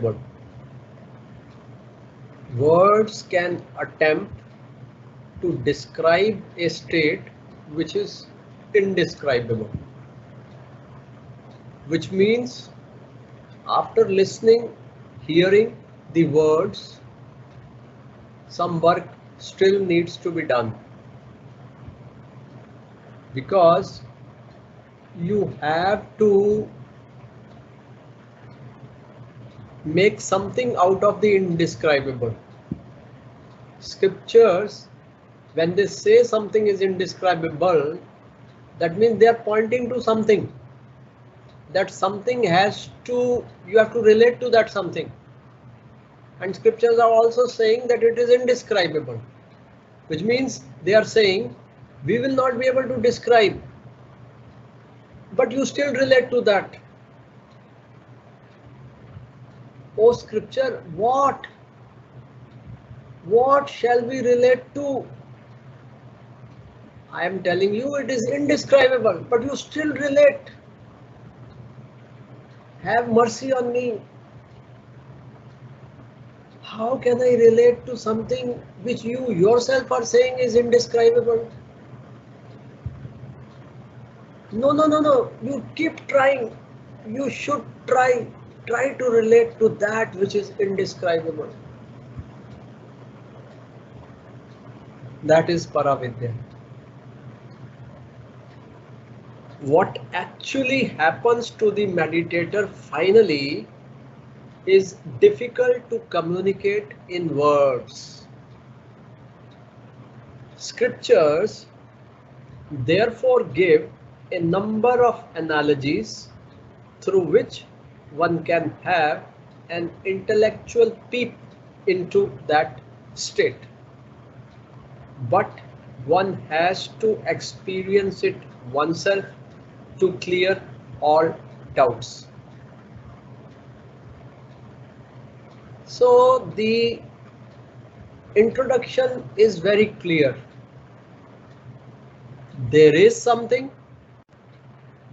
word. Words can attempt to describe a state which is indescribable, which means after listening, hearing the words, some work still needs to be done, because you have to make something out of the indescribable. Scriptures, when they say something is indescribable, that means they are pointing to something. That something has to, you have to relate to that something. And scriptures are also saying that it is indescribable, which means they are saying we will not be able to describe, but you still relate to that. Oh scripture, what shall we relate to? I am telling you it is indescribable, but you still relate. Have mercy on me. How can I relate to something which you yourself are saying is indescribable? No. You keep trying. You should try to relate to that which is indescribable. That is Paravidya. What actually happens to the meditator finally is difficult to communicate in words. Scriptures therefore give a number of analogies through which one can have an intellectual peep into that state. But one has to experience it oneself to clear all doubts. So the introduction is very clear. There is something.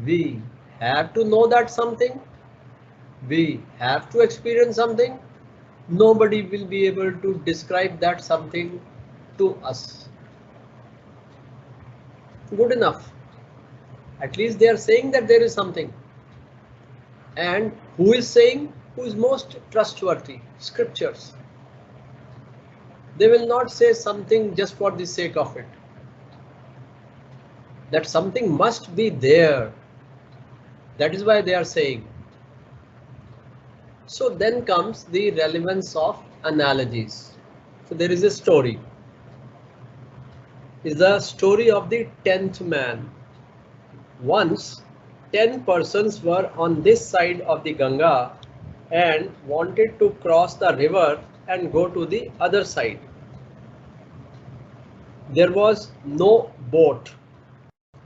We have to know that something. We have to experience something. Nobody will be able to describe that something to us. Good enough. At least they are saying that there is something. And who is saying? Who is most trustworthy? Scriptures. They will not say something just for the sake of it. That something must be there. That is why they are saying. So then comes the relevance of analogies. So there is a story. It's the story of the 10th man. Once 10 persons were on this side of the Ganga and wanted to cross the river and go to the other side. There was no boat.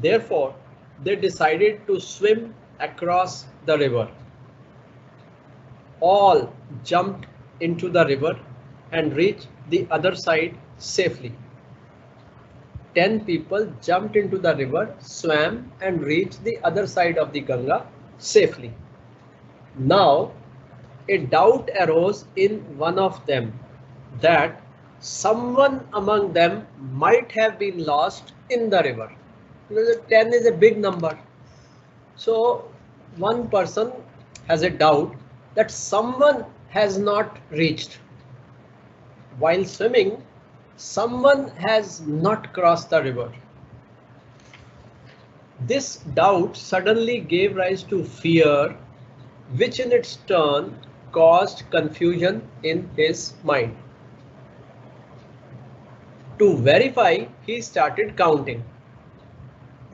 Therefore, they decided to swim across the river. All jumped into the river and reached the other side safely. 10 people jumped into the river, swam and reached the other side of the Ganga safely. Now, a doubt arose in one of them that someone among them might have been lost in the river. Because 10 is a big number. So one person has a doubt that someone has not reached. While swimming, someone has not crossed the river. This doubt suddenly gave rise to fear, which in its turn caused confusion in his mind. To verify, he started counting.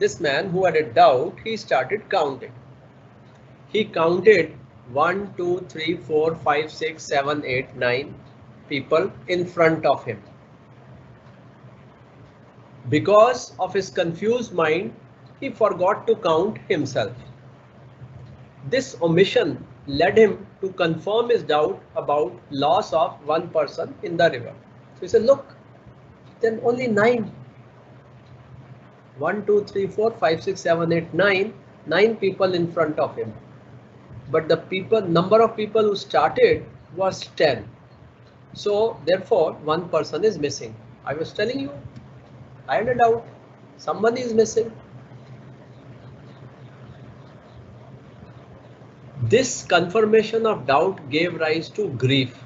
This man who had a doubt, he started counting. He counted 1, 2, 3, 4, 5, 6, 7, 8, 9 people in front of him. Because of his confused mind, he forgot to count himself. This omission led him to confirm his doubt about loss of one person in the river. So he said, look, then only 9. 1, 2, 3, 4, 5, 6, 7, 8, 9 people in front of him. but the number of people who started was 10. So therefore, one person is missing. I was telling you, I had a doubt. Someone is missing. This confirmation of doubt gave rise to grief.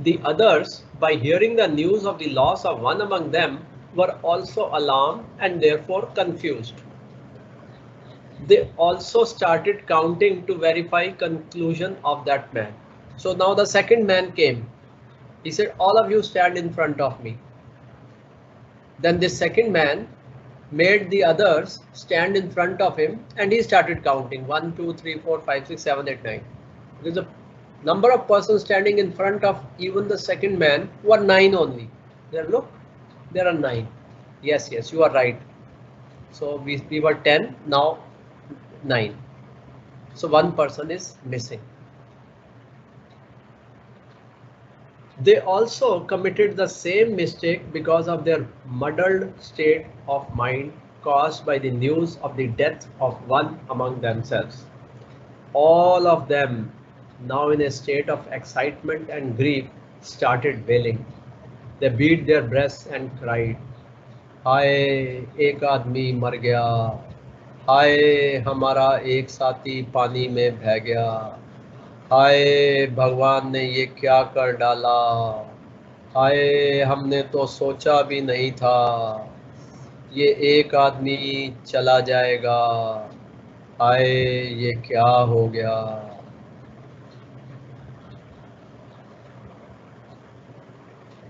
The others, by hearing the news of the loss of one among them, were also alarmed and therefore confused. They also started counting to verify conclusion of that man. So now the second man came. He said, all of you stand in front of me. Then this second man made the others stand in front of him and he started counting 1, 2, 3, 4, 5, 6, 7, 8, 9. There's a number of persons standing in front of even the second man were 9 only. There, look, there are 9. Yes, you are right. So we were 10, now 9. So one person is missing. They also committed the same mistake because of their muddled state of mind caused by the news of the death of one among themselves. All of them, now in a state of excitement and grief, started wailing. They beat their breasts and cried, हाय एक आदमी मर गया, हाय हमारा एक साथी पानी में बह गया, हाय भगवान ने ये क्या कर डाला, हाय हमने तो सोचा भी नहीं था, ये एक आदमी चला जाएगा, हाय ये क्या हो गया.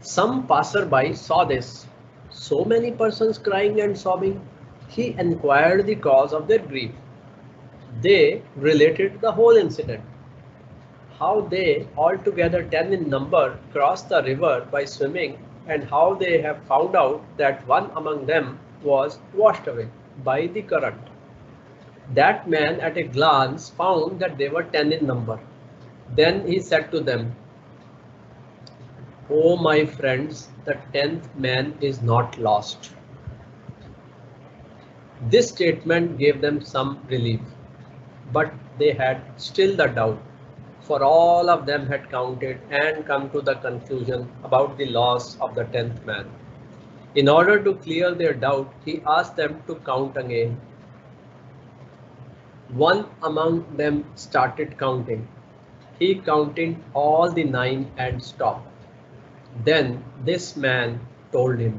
Some passerby saw this. So many persons crying and sobbing. He inquired the cause of their grief. They related the whole incident. How they, altogether 10 in number, crossed the river by swimming, and how they have found out that one among them was washed away by the current. That man at a glance found that they were 10 in number. Then he said to them, "Oh my friends, the 10th man is not lost." This statement gave them some relief, but they had still the doubt, for all of them had counted and come to the conclusion about the loss of the 10th man. In order to clear their doubt, he asked them to count again. One among them started counting. He counted all the 9 and stopped. Then this man told him,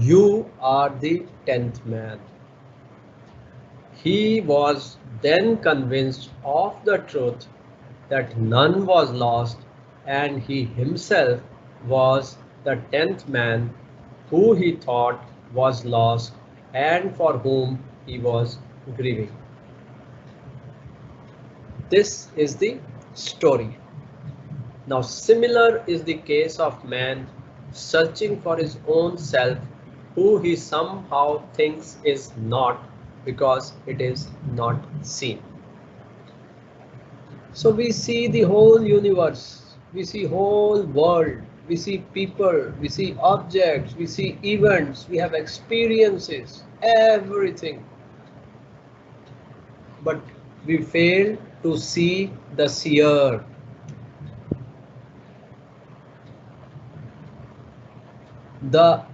"You are the 10th man." He was then convinced of the truth that none was lost, and he himself was the 10th man who he thought was lost and for whom he was grieving. This is the story. Now, similar is the case of man searching for his own self, who he somehow thinks is not, because it is not seen. So we see the whole universe, we see whole world, we see people, we see objects, we see events, we have experiences, everything. But we fail to see the seer. The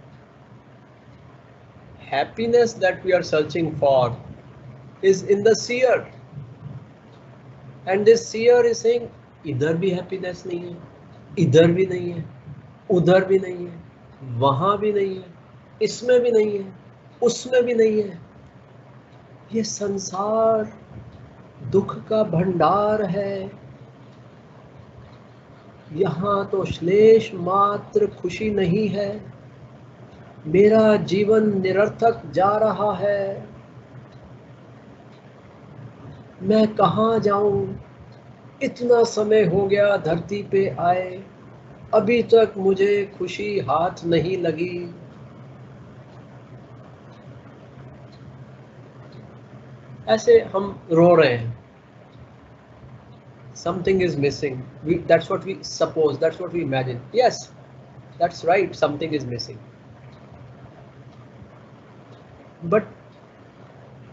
happiness that we are searching for is in the seer, and this seer is saying, इधर भी happiness नहीं है, इधर भी नहीं है, उधर भी नहीं है, वहां भी नहीं है, इसमें भी नहीं है, उसमें भी नहीं है. ये संसार दुख का भंडार है. यहाँ तो श्लेष मात्र खुशी नहीं है. मेरा जीवन निरर्थक जा रहा है. मैं कहाँ जाऊं? इतना समय हो गया धरती पे आए, अभी तक मुझे खुशी हाथ नहीं लगी. ऐसे हम रो रहे हैं. Something is missing. That's what we suppose, that's what we imagine. Yes, that's right, something is missing. But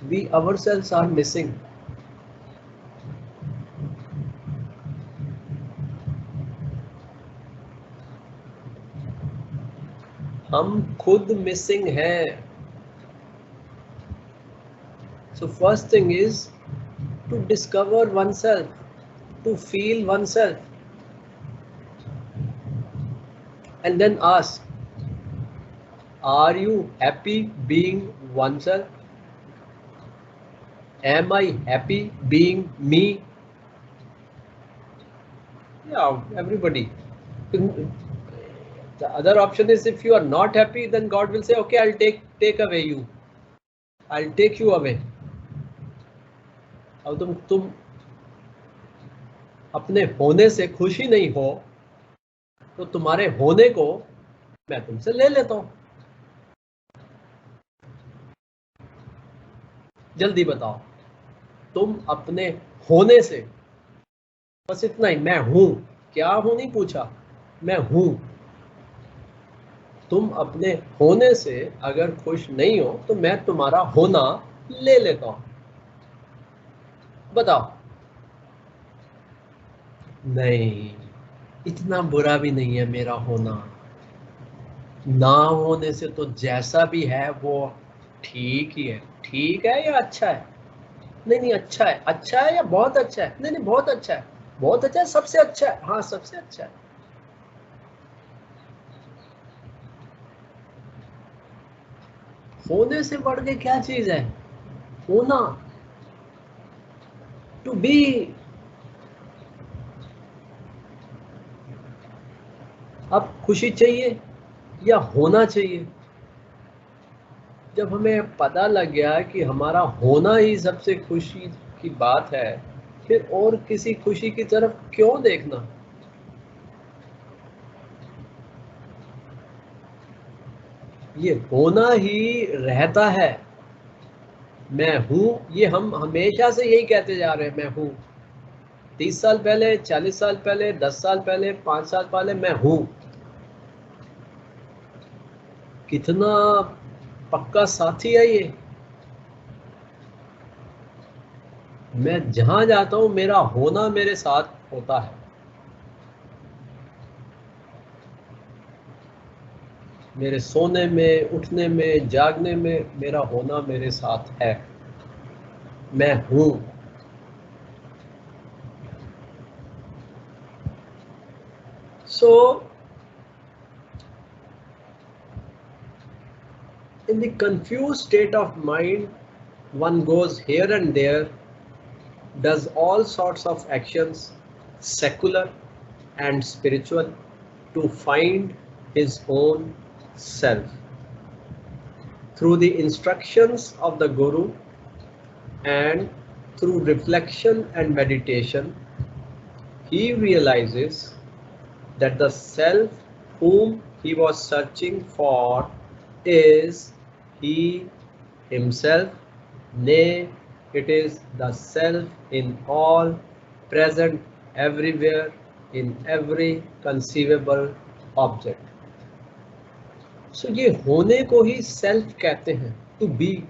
we ourselves are missing. हम खुद मिसिंग हैं. So first thing is to discover oneself, to feel oneself, and then ask, are you happy being oneself? Am I happy being me? Yeah, everybody. The other option is, if you are not happy, then God will say, okay, I'll take away you. I'll take you away. अब तुम अपने होने से खुश ही नहीं हो, तो तुम्हारे होने को मैं तुमसे ले लेता हूं. जल्दी बताओ, तुम अपने होने से, बस इतना ही, मैं हूं, क्या हूं नहीं पूछा, मैं हूं. तुम अपने होने से अगर खुश नहीं हो तो मैं तुम्हारा होना ले लेता हूं. बताओ. नहीं, इतना बुरा भी नहीं है मेरा होना. ना होने से तो जैसा भी है वो ठीक ही है. ठीक है या अच्छा है? नहीं, अच्छा है. अच्छा है या बहुत अच्छा है? नहीं, बहुत अच्छा है. बहुत अच्छा है, सबसे अच्छा है. हाँ, सबसे अच्छा है. होने से बढ़ के क्या चीज है? होना, टू बी. अब खुशी चाहिए या होना चाहिए? जब हमें पता लग गया कि हमारा होना ही सबसे खुशी की बात है, फिर और किसी खुशी की तरफ क्यों देखना? ये होना ही रहता है. मैं हूं, ये हम हमेशा से यही कहते जा रहे हैं, मैं हूं. 30 साल पहले, 40 साल पहले, 10 साल पहले, 5 साल पहले, मैं हूं. कितना पक्का साथी है ये. मैं जहां जाता हूं मेरा होना मेरे साथ होता है. मेरे सोने में, उठने में, जागने में मेरा होना मेरे साथ है. मैं हूं. So in the confused state of mind, one goes here and there, does all sorts of actions, secular and spiritual, to find his own self. Through the instructions of the Guru and through reflection and meditation, he realizes that the self whom he was searching for is he himself. Nay, it is the self in all, present everywhere, in every conceivable object. So ये होने को ही self कहते हैं, to be.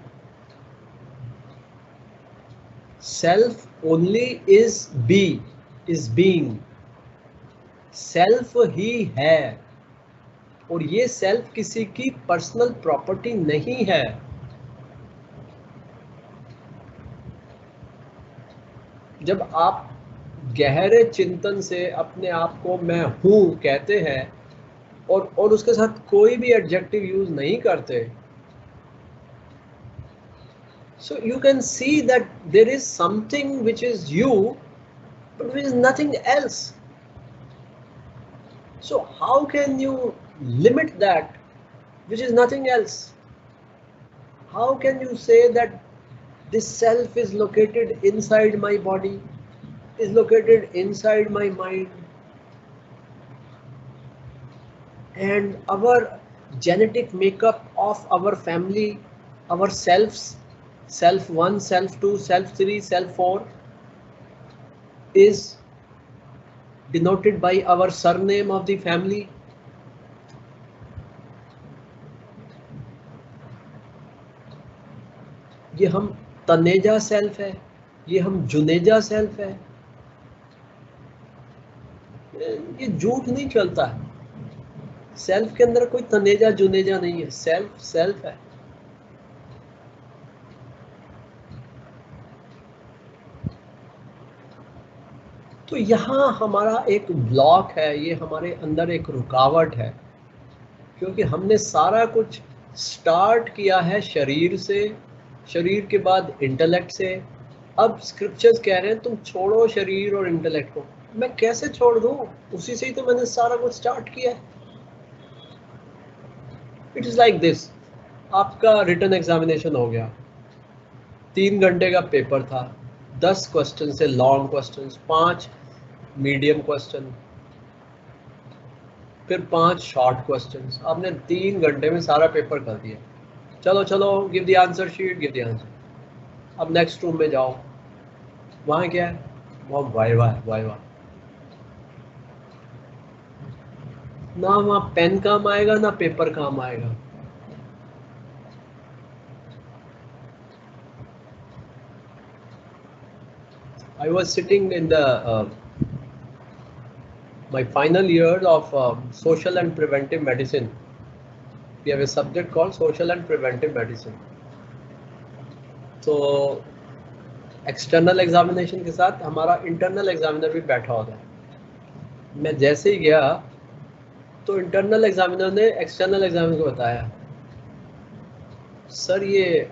Self only is be, is being. Self ही है, और ये self किसी की पर्सनल प्रॉपर्टी नहीं है. जब आप गहरे चिंतन से अपने आप को मैं हूं कहते हैं और उसके साथ कोई भी एडजेक्टिव यूज नहीं करते, so you can see that there is something which is you but which is nothing else. So how can you limit that which is nothing else? How can you say that this self is located inside my body, is located inside my mind, and our genetic makeup of our family, our selves, self 1, self 2, self 3, self 4, is denoted by our surname of the family? ये हम Taneja self है, ये हम Juneja self है. ये झूठ नहीं चलता है. सेल्फ के अंदर कोई तनेजा जुनेजा नहीं है, सेल्फ सेल्फ है। तो यहाँ हमारा एक ब्लॉक है, ये हमारे अंदर एक रुकावट है, क्योंकि हमने सारा कुछ स्टार्ट किया है शरीर से, शरीर के बाद इंटेलेक्ट से। अब स्क्रिप्चर्स कह रहे हैं तुम छोड़ो शरीर और इंटेलेक्ट को। मैं कैसे छोड़ दूं? उसी से ही तो मैंने सारा कुछ स्टार्ट किया है। इट इज लाइक दिस, आपका रिटन एग्जामिनेशन हो गया, 3 घंटे का पेपर था, 10 क्वेश्चन से लॉन्ग क्वेश्चन, 5 मीडियम क्वेश्चन, फिर 5 शॉर्ट क्वेश्चंस। आपने 3 घंटे में सारा पेपर कर दिया। चलो चलो, give the answer sheet, give the answer. अब नेक्स्ट रूम में जाओ, वहाँ क्या है? वहाँ वाइवा है, वाइवा। ना वहाँ पेन काम आएगा ना पेपर काम आएगा। I was sitting in the my final year of social and preventive medicine. We have a subject called social and preventive medicine. तो एक्सटर्नल एग्जामिनेशन के साथ हमारा इंटरनल एग्जामिनर भी बैठा होता है। मैं जैसे ही गया तो इंटरनल एग्जामिनर ने एक्सटर्नल एग्जामिनर को बताया, सर ये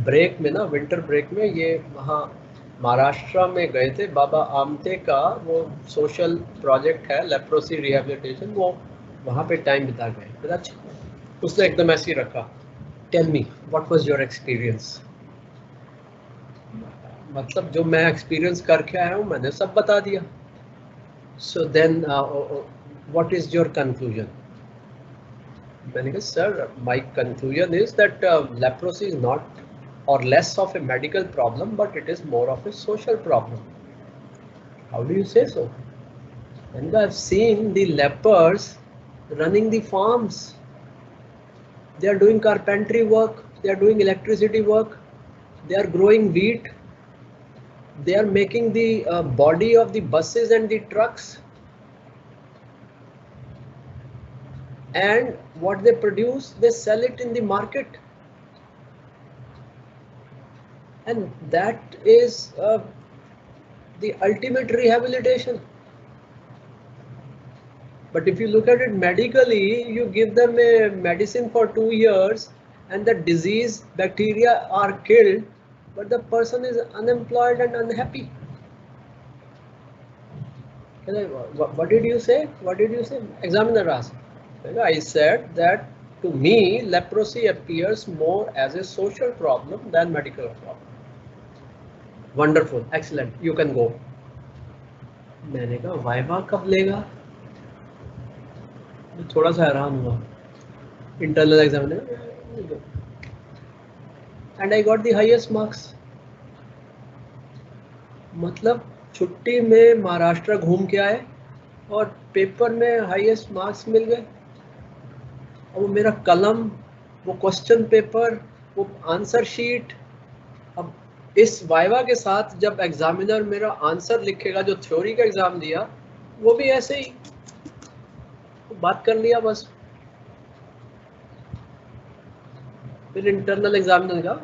ब्रेक में ना, विंटर ब्रेक में, ये वहाँ महाराष्ट्र में गए थे, बाबा आमटे का वो सोशल प्रोजेक्ट है, लेप्रोसी रिहेबिलिटेशन, वो वहाँ पे टाइम बिता गए। अच्छा, उसने एकदम ऐसे ही रखा, tell me what was your experience. मतलब जो मैं एक्सपीरियंस करके आया हूँ मैंने सब बता दिया। So then what is your conclusion? मैंने कहा sir, my conclusion is that leprosy is not or less of a medical problem, but it is more of a social problem. How do you say so? And I've seen the lepers running the farms. They are doing carpentry work, they are doing electricity work, they are growing wheat, they are making the body of the buses and the trucks, and what they produce, they sell it in the market. And that is the ultimate rehabilitation. But if you look at it medically, you give them a medicine for 2 years and the disease bacteria are killed, but the person is unemployed and unhappy. What did you say? What did you say? Examiner asked. I said that to me leprosy appears more as a social problem than medical problem. Wonderful, excellent, you can go. मैंने कहा viva कब लेगा? मैं थोड़ा सा हैरान हुआ। Internal examination and I got the highest marks. मतलब छुट्टी में महाराष्ट्र घूम के आए और पेपर में हाईएस्ट मार्क्स मिल गए। और वो मेरा कलम, वो क्वेश्चन पेपर, वो आंसर शीट। अब इस वाइवा के साथ जब एग्जामिनर मेरा आंसर लिखेगा, जो थ्योरी का एग्जाम दिया, वो भी ऐसे ही बात कर लिया बस। फिर इंटरनल एग्जामिनर का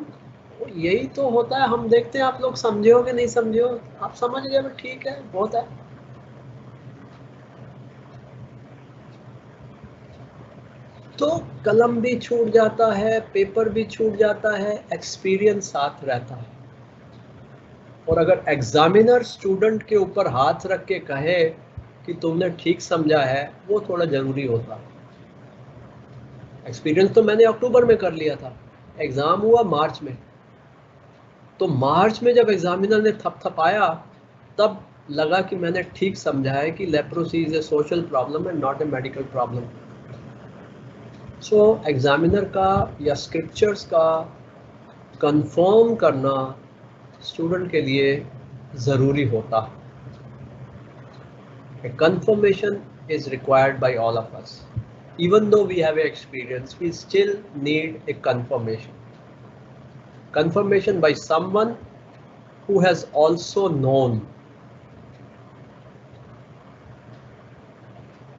यही तो होता है, हम देखते हैं आप लोग समझे हो कि नहीं समझे हो। आप समझ गए, ठीक है, बहुत है। तो कलम भी छूट जाता है, पेपर भी छूट जाता है, एक्सपीरियंस साथ रहता है। और अगर एग्जामिनर स्टूडेंट के ऊपर हाथ रख के कहे कि तुमने ठीक समझा है, वो थोड़ा जरूरी होता है। एक्सपीरियंस तो मैंने अक्टूबर में कर लिया था, एग्जाम हुआ मार्च में। तो मार्च में जब एग्जामिनर ने थपथपाया, तब लगा कि मैंने ठीक समझा है कि leprosy is a social problem and not a medical problem. So examiner का या स्क्रिप्चर्स का कंफर्म करना स्टूडेंट के लिए ज़रूरी होता है। A confirmation is required by all of us. Even though we have experience, we still need a confirmation. Confirmation by someone who has also known